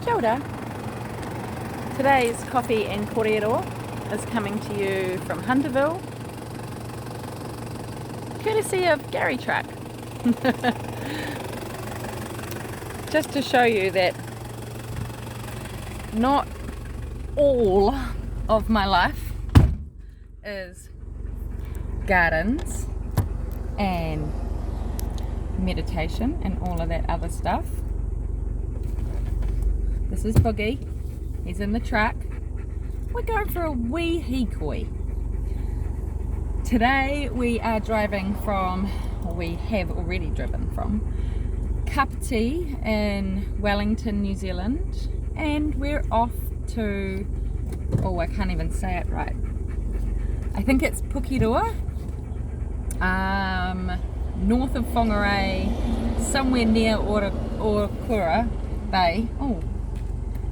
Kia ora. Today's coffee and korero is coming to you from Hunterville, courtesy of Kery truck. Just to show you that not all of my life is gardens and meditation and all of that other stuff. This is Boogie. He's in the truck. We're going for a wee hikoi. Today we are driving from, or we have already driven from, Kapiti in Wellington, New Zealand, and we're off to, oh, I can't even say it right. I think it's Pukeroa, north of Whangarei, somewhere near Orkura Bay. Oh,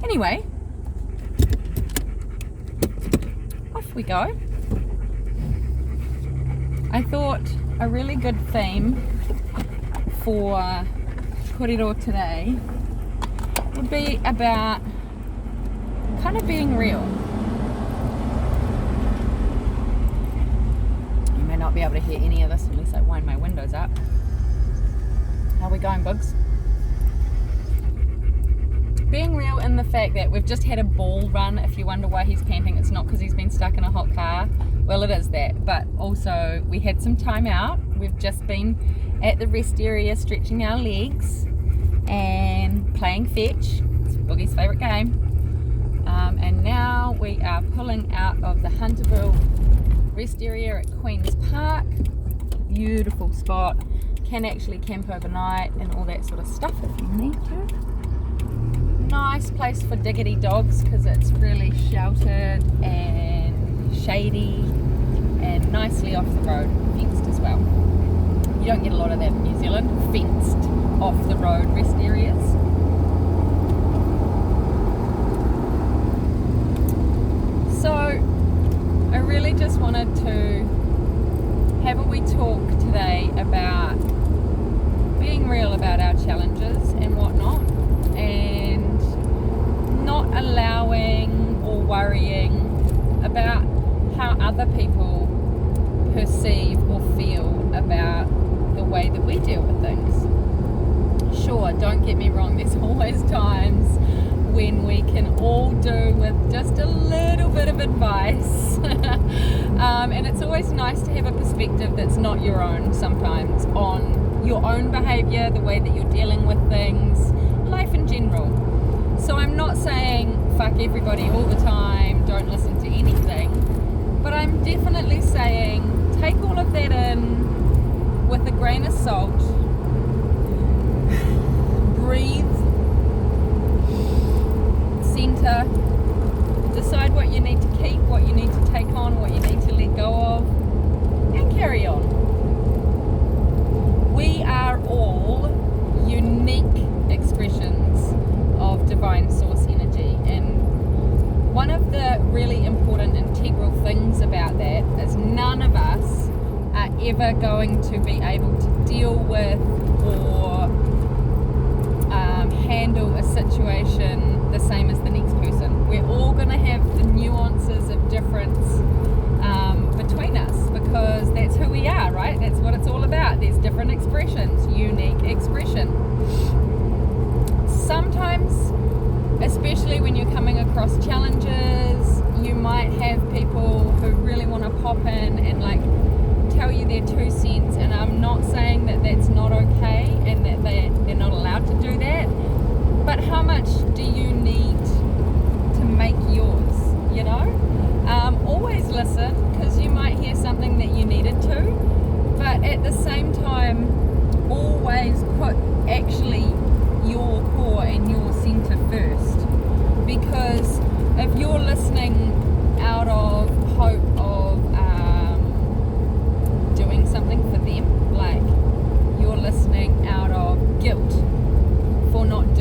anyway, off we go. I thought a really good theme for korero today would be about kind of being real. You may not be able to hear any of this unless I wind my windows up. How are we going, Bugs? Being real in the fact that we've just had a ball run. If you wonder why he's panting, it's not because he's been stuck in a hot car. Well, it is that, but also we had some time out. We've just been at the rest area stretching our legs and playing fetch. It's Boogie's favourite game. And now we are pulling out of the Hunterville rest area at Queen's Park. Beautiful spot. Can actually camp overnight and all that sort of stuff if you need to. Nice place for diggity dogs because it's really sheltered and shady and nicely off the road, fenced as well. You don't get a lot of that in New Zealand, fenced off the road rest areas. So I really just wanted to have a wee talk today about being real about our challenges and whatnot, and not allowing or worrying about how other people perceive or feel about the way that we deal with things. Sure, don't get me wrong, there's always times when we can all do with just a little bit of advice and it's always nice to have a perspective that's not your own sometimes on your own behaviour, the way that you're dealing with things, life in general. So I'm not saying fuck everybody all the time, don't listen to anything, but I'm definitely saying take all of that in with a grain of salt, breathe, center, decide what you need to keep, what you need to take on, what you need to let go of, and carry on. We are all unique expressions of divine source energy, and one of the really important integral things about that is none of us are ever going to be able to deal with or handle a situation the same as the next person. We're all going to have the nuances of difference between us, because that's who we are, right? That's what it's all about. There's different expressions, unique expression. Sometimes, especially when you're coming across challenges, you might have people who really want to pop in and like tell you their 2 cents, and I'm not saying that that's not okay and that they're not allowed to do that, but how much do you need to make yours, you know? Always listen, because you might hear something that you needed to, but at the same time always put actually your core and your center first, because if you're listening out of hope of doing something for them, like you're listening out of guilt for not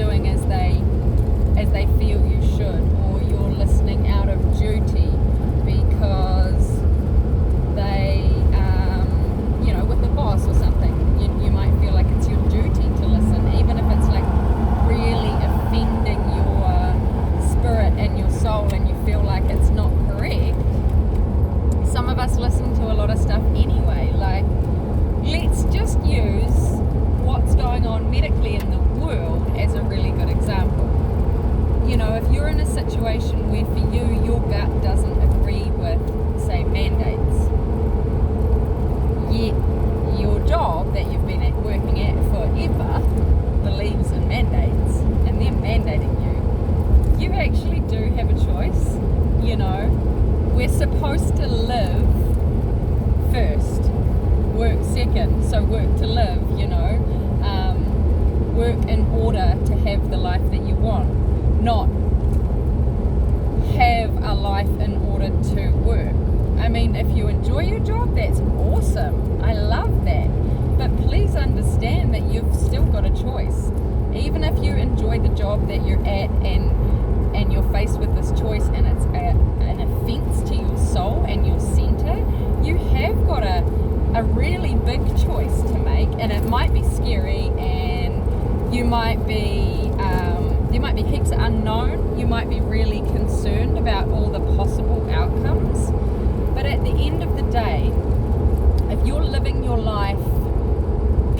supposed to live first, work second. So work to live, work in order to have the life that you want, not have a life in order to work. I mean, if you enjoy your job, that's awesome. I love that. But please understand that you've still got a choice. Even if you enjoy the job that you're at and you're faced with this choice and it's an offense to your soul and your center, you have got a really big choice to make, and it might be scary, and you might be there might be heaps of unknown. You might be really concerned about all the possible outcomes. But at the end of the day, if you're living your life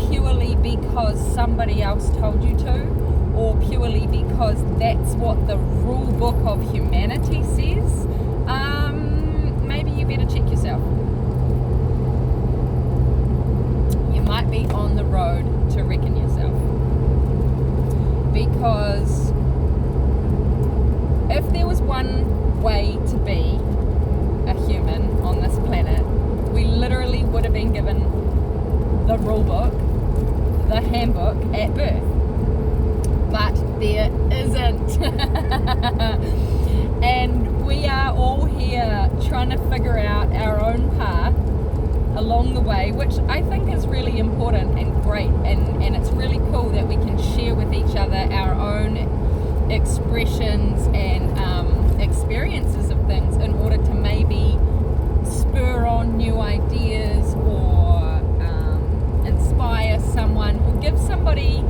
purely because somebody else told you to, or purely because that's what the rule book of humanity says, maybe you better check yourself. You might be on the road to wrecking yourself. Because if there was one way to be a human on this planet, we literally would have been given the rule book, the handbook at birth. But there isn't. And we are all here trying to figure out our own path along the way, which I think is really important and great, and it's really cool that we can share with each other our own expressions and experiences of things in order to maybe spur on new ideas or inspire someone or give somebody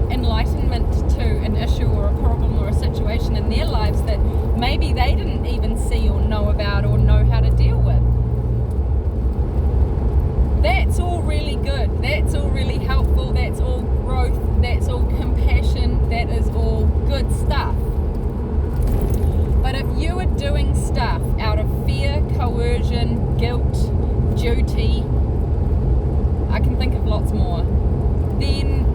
enlightenment to an issue or a problem or a situation in their lives that maybe they didn't even see or know about or know how to deal with. That's all really good. That's all really helpful. That's all growth. That's all compassion. That is all good stuff. But if you are doing stuff out of fear, coercion, guilt, duty, I can think of lots more, then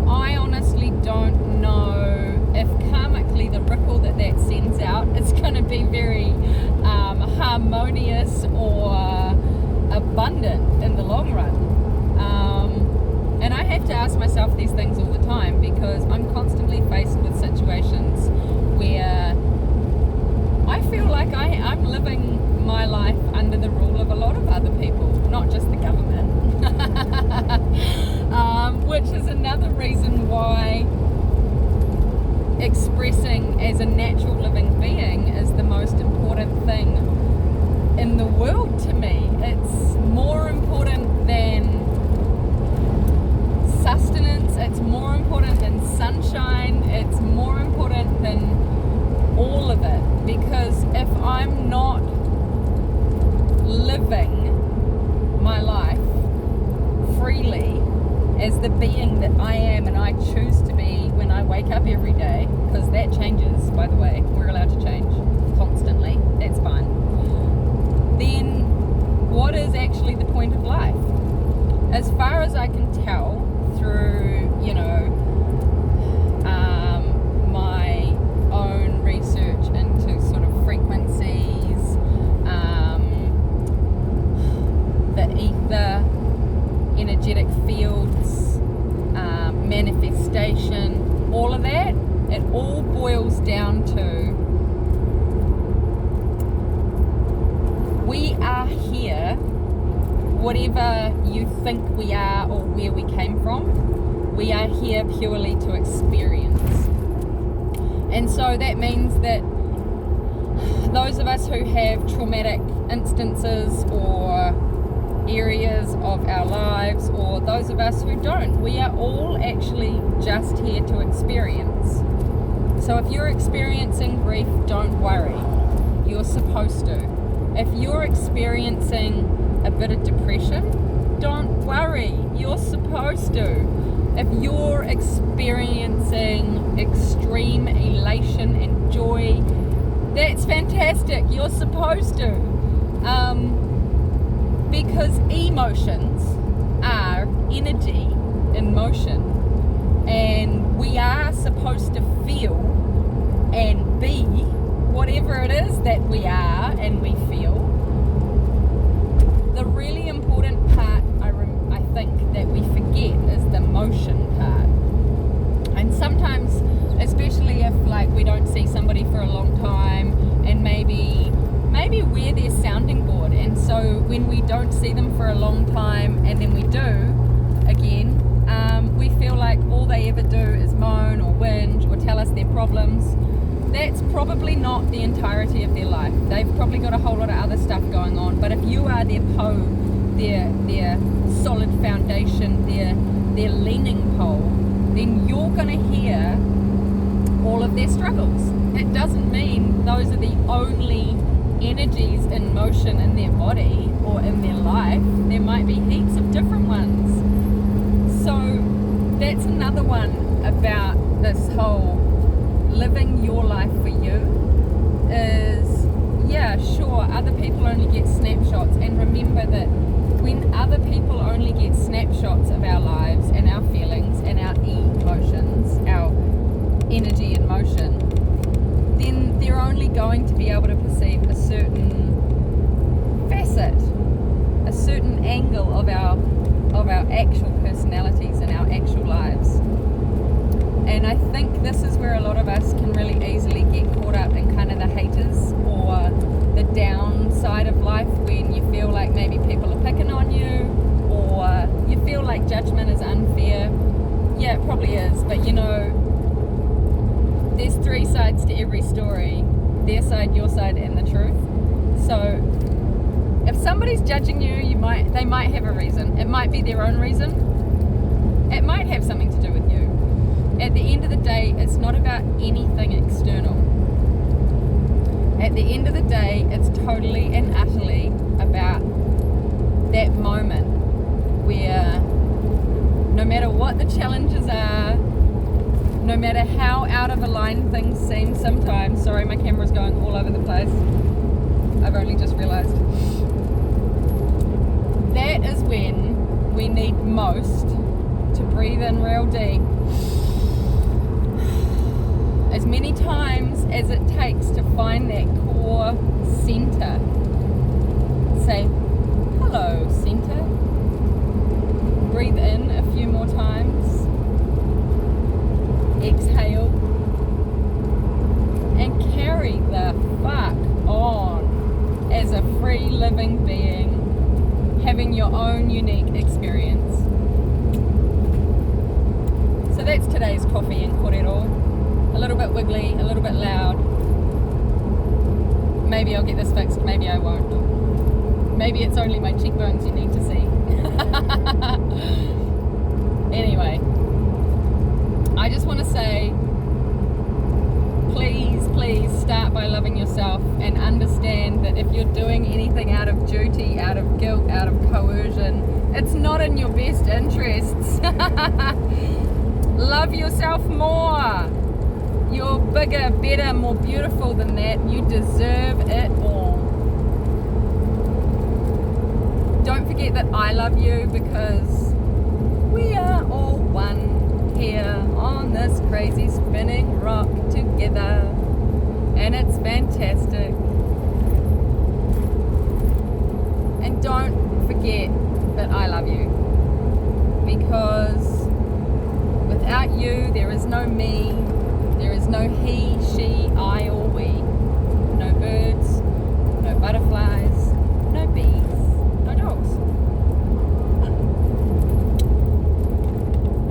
I honestly don't know if karmically the ripple that sends out is going to be very harmonious or abundant in the long run. And I have to ask myself these things all the time, because I'm constantly faced with situations where I feel like I'm living my life under the rule of a lot of other people, not just the government. Which is another reason why expressing as a natural living being is the most important thing in the world to me. It's more important than sustenance, it's more important than sunshine, it's more important than all of it. Because if I'm not living my life freely as the being that I am and I choose to be when I wake up every day, because that changes, by the way, we're allowed to change constantly, that's fine, then what is actually the point of life? As far as I can tell through, my own research into sort of frequencies, the ether, energetic fields, manifestation, all of that, it all boils down to we are here, whatever you think we are or where we came from, we are here purely to experience. And so that means that those of us who have traumatic instances or areas of our lives, or those of us who don't, we are all actually just here to experience. So if you're experiencing grief, don't worry, you're supposed to. If you're experiencing a bit of depression, don't worry, you're supposed to. If you're experiencing extreme elation and joy, that's fantastic, you're supposed to. Because emotions are energy in motion, and we are supposed to feel and be whatever it is that we are and we feel the really important part I think that we forget is the motion part. And sometimes, especially if like we don't see somebody for a long time, and maybe we're their sounding board, and so when we don't see them for a long time and then we do again, we feel like all they ever do is moan or whinge or tell us their problems. That's probably not the entirety of their life. They've probably got a whole lot of other stuff going on. But if you are their their solid foundation, their leaning pole, then you're going to hear all of their struggles. It doesn't mean those are the only energies in motion in their body or in their life. There might be heaps of different ones. So that's another one about this whole living your life for you is, yeah, sure, other people only get snapshots, and remember that when other people only get snapshots of our lives and our feelings and our emotions, our energy and motion, then they're only going to be able to perceive a certain facet, a certain angle of our actual personalities and our actual lives. And I think this is where a lot of us can really easily get caught up in kind of the haters or the downside of life, when you feel like maybe people are picking on you, or you feel like judgment is unfair. Yeah, it probably is, but you know, there's three sides to every story: their side, your side, and the truth. So if somebody's judging you, they might have a reason. It might be their own reason. It might have something to do with you. At the end of the day, it's not about anything external. At the end of the day, it's totally and utterly about that moment where no matter what the challenges are, no matter how out of line things seem sometimes, sorry, my camera's going all over the place, I've only just realized, that is when we need most to breathe in real deep, as many times as it takes to find that core center. Say, hello, center. Breathe in a few more times. Exhale. And carry the fuck on as a free living being, having your own unique experience. So that's today's coffee and korero. A little bit wiggly, a little bit loud. Maybe I'll get this fixed, maybe I won't. Maybe it's only my cheekbones you need to see. Anyway, I just want to say, please start by loving yourself, and understand that if you're doing anything out of duty, out of guilt, out of coercion, it's not in your best interests. Love yourself more. You're bigger, better, more beautiful than that. You deserve it all. Don't forget that I love you, because we are all one here on this crazy spinning rock together. And it's fantastic. And don't forget that I love you, because without you there is no me. There is no he, she,